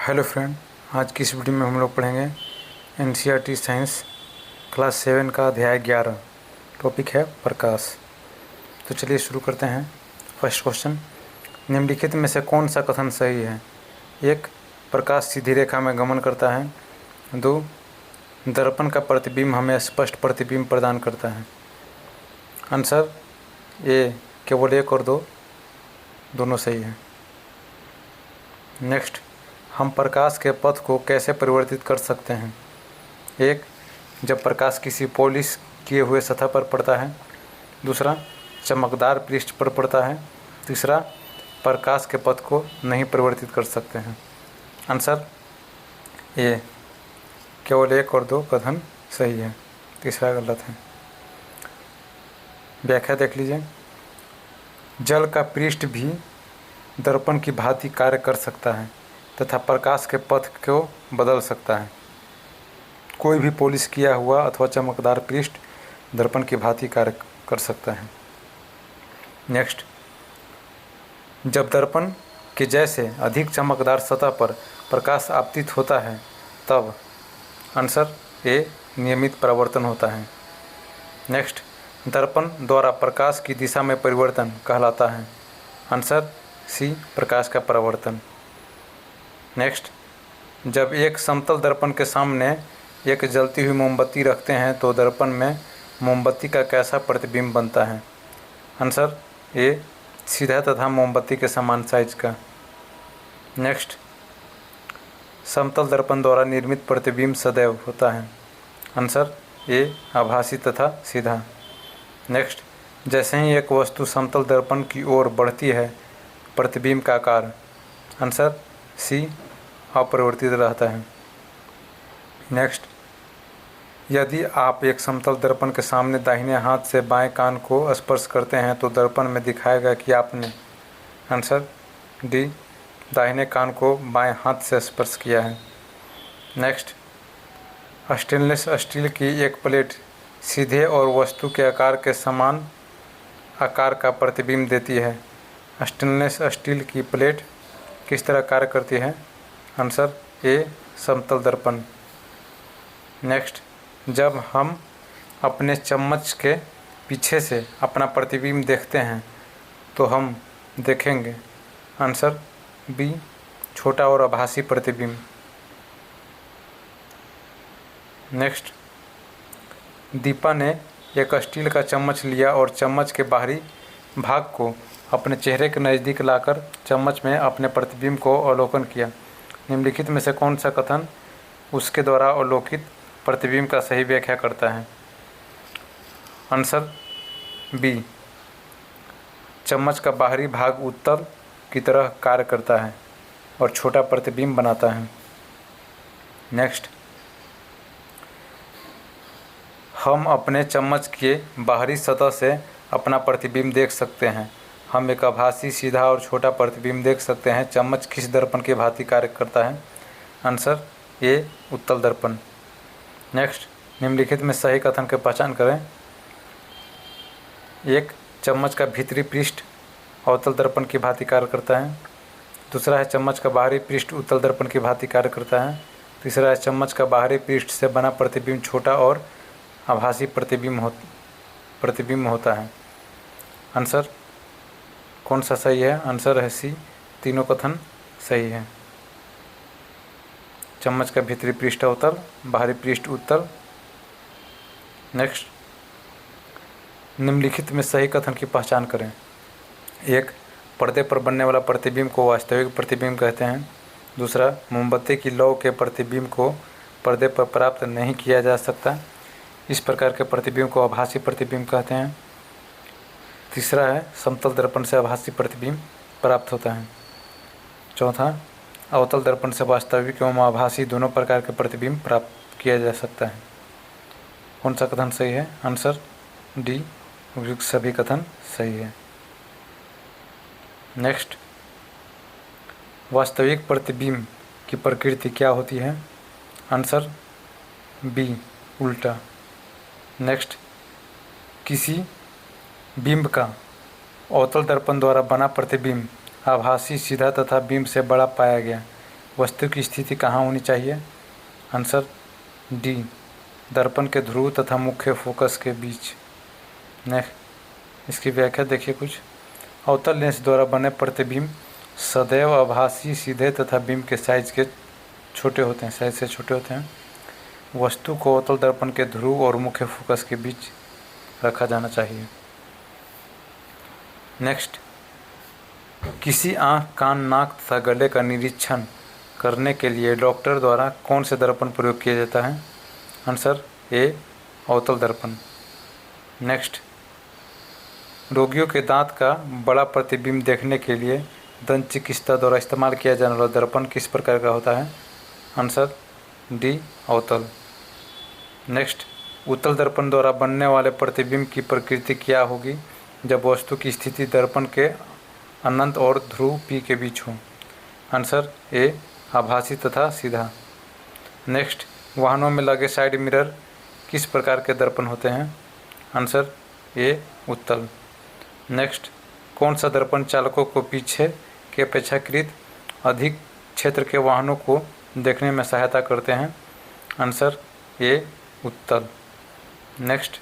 Hello friend, आज की इस वीडियो में हम लोग पढ़ेंगे एनसीईआरटी साइंस क्लास 7 का अध्याय 11। टॉपिक है प्रकाश। तो चलिए शुरू करते हैं। फर्स्ट क्वेश्चन, निम्नलिखित में से कौन सा कथन सही है? 1. प्रकाश सीधी रेखा में गमन करता है। 2. दर्पण का प्रतिबिंब हमें स्पष्ट प्रतिबिंब प्रदान करता है। आंसर ए केवल 1 और 2 दोनों सही है। नेक्स्ट, हम प्रकाश के पथ को कैसे परिवर्तित कर सकते हैं? 1. जब प्रकाश किसी पॉलिश किए हुए सतह पर पड़ता है। 2. चमकदार पृष्ठ पर पड़ता है। 3. प्रकाश के पथ को नहीं परिवर्तित कर सकते हैं। आंसर ए केवल 1 और 2 कथन सही है, तीसरा गलत है। व्याख्या देख लीजिए। जल का पृष्ठ भी दर्पण की भांति कार्य कर सकता है तथा प्रकाश के पथ को बदल सकता है। कोई भी पॉलिश किया हुआ अथवा चमकदार पृष्ठ दर्पण की भांति कार्य कर सकता है। नेक्स्ट, जब दर्पण के जैसे अधिक चमकदार सतह पर प्रकाश आपतित होता है तब आंसर ए नियमित परावर्तन होता है। नेक्स्ट, दर्पण द्वारा प्रकाश की दिशा में परिवर्तन कहलाता है। आंसर सी प्रकाश का परावर्तन। नेक्स्ट, जब एक समतल दर्पण के सामने एक जलती हुई मोमबत्ती रखते हैं तो दर्पण में मोमबत्ती का कैसा प्रतिबिंब बनता है? आंसर ए सीधा तथा मोमबत्ती के समान साइज का। नेक्स्ट, समतल दर्पण द्वारा निर्मित प्रतिबिंब सदैव होता है। आंसर ए आभासी तथा सीधा। नेक्स्ट, जैसे ही एक वस्तु समतल दर्पण की ओर बढ़ती है प्रतिबिंब का आकार आंसर सी अपरिवर्तित रहता है। नेक्स्ट, यदि आप एक समतल दर्पण के सामने दाहिने हाथ से बाएं कान को स्पर्श करते हैं तो दर्पण में दिखाएगा कि आपने आंसर डी दाहिने कान को बाएं हाथ से स्पर्श किया है। नेक्स्ट, स्टेनलेस स्टील की एक प्लेट सीधे और वस्तु के आकार के समान आकार का प्रतिबिंब देती है। स्टेनलेस स्टील की प्लेट किस तरह कार्य करती है? आंसर ए समतल दर्पण। नेक्स्ट, जब हम अपने चम्मच के पीछे से अपना प्रतिबिंब देखते हैं तो हम देखेंगे आंसर बी छोटा और आभासी प्रतिबिंब। नेक्स्ट, दीपा ने एक स्टील का चम्मच लिया और चम्मच के बाहरी भाग को अपने चेहरे के नज़दीक लाकर चम्मच में अपने प्रतिबिंब को अवलोकन किया। निम्नलिखित में से कौन सा कथन उसके द्वारा अवलोकित प्रतिबिंब का सही व्याख्या करता है? आंसर बी चम्मच का बाहरी भाग उत्तल की तरह कार्य करता है और छोटा प्रतिबिंब बनाता है। नेक्स्ट, हम अपने चम्मच के बाहरी सतह से अपना प्रतिबिंब देख सकते हैं। हम एक आभासी सीधा और छोटा प्रतिबिंब देख सकते हैं। चम्मच किस दर्पण के भांति कार्य करता है? आंसर ए उत्तल दर्पण। नेक्स्ट, निम्नलिखित में सही कथन की पहचान करें। 1. चम्मच का भीतरी पृष्ठ अवतल दर्पण की भांति कार्य करता है। 2. है चम्मच का बाहरी पृष्ठ उत्तल दर्पण की भांति कार्य करता है। 3. है चम्मच का बाहरी पृष्ठ से बना प्रतिबिंब छोटा और आभासी प्रतिबिंब होता है। आंसर कौन सा सही है? आंसर है सी तीनों कथन सही है। चम्मच का भीतरी पृष्ठ अवतल, बाहरी पृष्ठ उत्तल। नेक्स्ट, निम्नलिखित में सही कथन की पहचान करें। 1. पर्दे पर बनने वाला प्रतिबिंब को वास्तविक प्रतिबिंब कहते हैं। 2. मोमबत्ती की लौ के प्रतिबिंब को पर्दे पर प्राप्त नहीं किया जा सकता, इस प्रकार के प्रतिबिंब को आभासी प्रतिबिंब कहते हैं। 3. है समतल दर्पण से आभासी प्रतिबिंब प्राप्त होता है। 4. अवतल दर्पण से वास्तविक एवं आभासी दोनों प्रकार के प्रतिबिंब प्राप्त किया जा सकता है। कौन सा कथन सही है? आंसर डी उपयुक्त सभी कथन सही है। नेक्स्ट, वास्तविक प्रतिबिंब की प्रकृति क्या होती है? आंसर बी उल्टा। नेक्स्ट, किसी बिंब का अवतल दर्पण द्वारा बना प्रतिबिंब आभासी सीधा तथा बिंब से बड़ा पाया गया, वस्तु की स्थिति कहाँ होनी चाहिए? आंसर डी, दर्पण के ध्रुव तथा मुख्य फोकस के बीच। नेक्स्ट इसकी व्याख्या देखिए कुछ। अवतल लेंस द्वारा बने प्रतिबिंब सदैव आभासी, सीधे तथा बीम के साइज से छोटे होते हैं। वस्तु को अवतल दर्पण के ध्रुव और मुख्य फोकस के बीच रखा जाना चाहिए। नेक्स्ट, किसी आँख, कान, नाक तथा गले का निरीक्षण करने के लिए डॉक्टर द्वारा कौन से दर्पण प्रयोग किया जाता है? आंसर ए, अवतल दर्पण। नेक्स्ट, रोगियों के दांत का बड़ा प्रतिबिंब देखने के लिए दंत चिकित्सा द्वारा इस्तेमाल किया जाने वाला दर्पण किस प्रकार का होता है? आंसर डी, अवतल। नेक्स्ट, उत्तल दर्पण द्वारा बनने वाले प्रतिबिंब की प्रकृति क्या होगी जब वस्तु की स्थिति दर्पण के अनंत और ध्रुव पी के बीच हो? आंसर ए, आभासी तथा सीधा। नेक्स्ट, वाहनों में लगे साइड मिरर किस प्रकार के दर्पण होते हैं? आंसर ए, उत्तल। नेक्स्ट, कौन सा दर्पण चालकों को पीछे के अपेक्षाकृत अधिक क्षेत्र के वाहनों को देखने में सहायता करते हैं? आंसर ए, उत्तल। नेक्स्ट,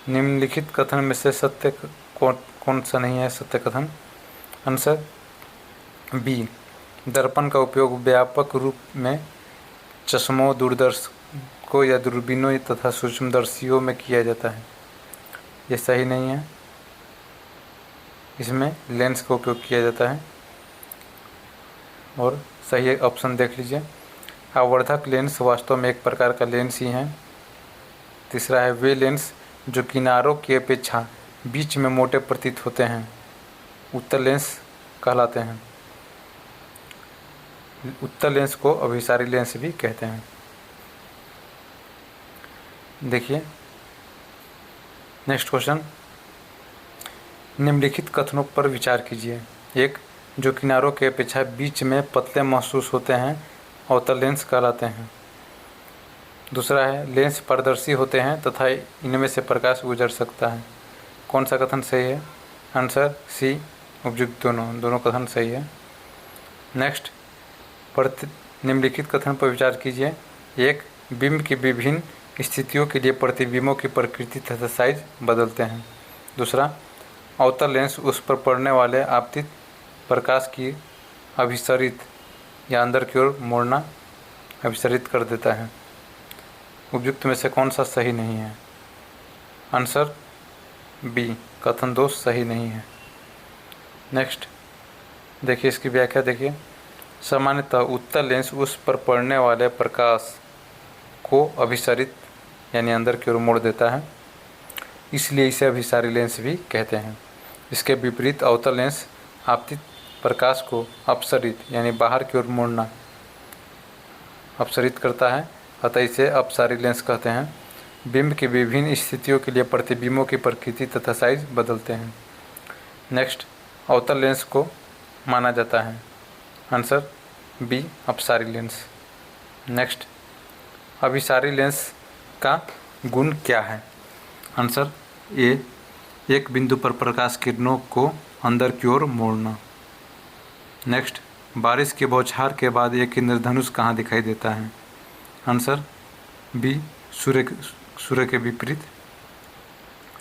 निम्नलिखित कथन में से सत्य कौन सा नहीं है सत्य कथन? आंसर बी, दर्पण का उपयोग व्यापक रूप में चश्मों, दूरदर्शकों या दूरबीनों तथा सूक्ष्मदर्शियों में किया जाता है। ये सही नहीं है, इसमें लेंस का उपयोग किया जाता है। और सही ऑप्शन देख लीजिए, आवर्धक लेंस वास्तव में एक प्रकार का लेंस ही है। तीसरा है, वे लेंस जो किनारों की अपेक्षा बीच में मोटे प्रतीत होते हैं उत्तल लेंस कहलाते हैं। उत्तल लेंस को अभिसारी लेंस भी कहते हैं। देखिए नेक्स्ट क्वेश्चन, निम्नलिखित कथनों पर विचार कीजिए। एक, जो किनारों के अपेक्षा बीच में पतले महसूस होते हैं अवतल लेंस कहलाते हैं। दूसरा है, लेंस पारदर्शी होते हैं तथा इनमें से प्रकाश गुजर सकता है। कौन सा कथन सही है? आंसर सी, उपयुक्त दोनों कथन सही है। नेक्स्ट, निम्नलिखित कथन पर विचार कीजिए। एक, बिंब की विभिन्न स्थितियों के लिए प्रतिबिंबों की प्रकृति तथा साइज बदलते हैं। दूसरा, अवतल लेंस उस पर पड़ने वाले आपतित प्रकाश की अभिसरित या अंदर की ओर मोड़ना अभिसरित कर देता है। उपयुक्त में से कौन सा सही नहीं है? आंसर बी, कथन 2 सही नहीं है। नेक्स्ट देखिए इसकी व्याख्या देखिए। सामान्यतः उत्तल लेंस उस पर पड़ने वाले प्रकाश को अभिसरित यानी अंदर की ओर मोड़ देता है, इसलिए इसे अभिसारी लेंस भी कहते हैं। इसके विपरीत अवतल लेंस आपतित प्रकाश को अपसरित यानी बाहर की ओर मोड़ना अपसरित करता है, अतः इसे अपसारी लेंस कहते हैं। बिंब की विभिन्न स्थितियों के लिए प्रतिबिंबों की प्रकृति तथा साइज बदलते हैं। नेक्स्ट, अवतल लेंस को माना जाता है। आंसर बी, अपसारी लेंस। नेक्स्ट, अभिसारी लेंस का गुण क्या है? आंसर ए, एक बिंदु पर प्रकाश किरणों को अंदर की ओर मोड़ना। नेक्स्ट, बारिश की बौछार के बाद एक इंद्रधनुष कहाँ दिखाई देता है? आंसर बी, सूर्य के विपरीत।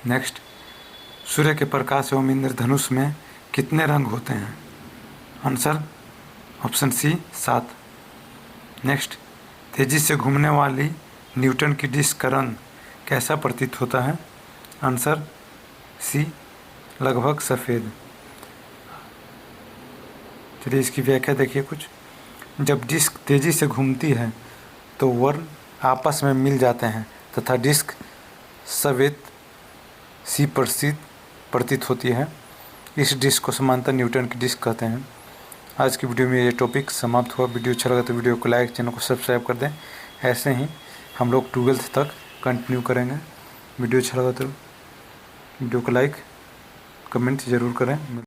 नेक्स्ट, सूर्य के प्रकाश एवं इंद्रधनुष में कितने रंग होते हैं? Answer option C, 7। नेक्स्ट, तेजी से घूमने वाली न्यूटन की डिस्क का रंग कैसा प्रतीत होता है? आंसर सी, लगभग सफ़ेद। चलिए इसकी व्याख्या देखिए कुछ। जब डिस्क तेज़ी से घूमती है तो वर्ण आपस में मिल जाते हैं तथा डिस्क सफ़ेद सी प्रतीत होती है। इस डिस्क को समांतर न्यूटन की डिस्क कहते हैं। आज की वीडियो में ये टॉपिक समाप्त हुआ। वीडियो अच्छा लगा तो वीडियो को लाइक, चैनल को सब्सक्राइब कर दें। ऐसे ही हम लोग 12th तक कंटिन्यू करेंगे। वीडियो अच्छा लगा तो वीडियो को लाइक, कमेंट ज़रूर करें।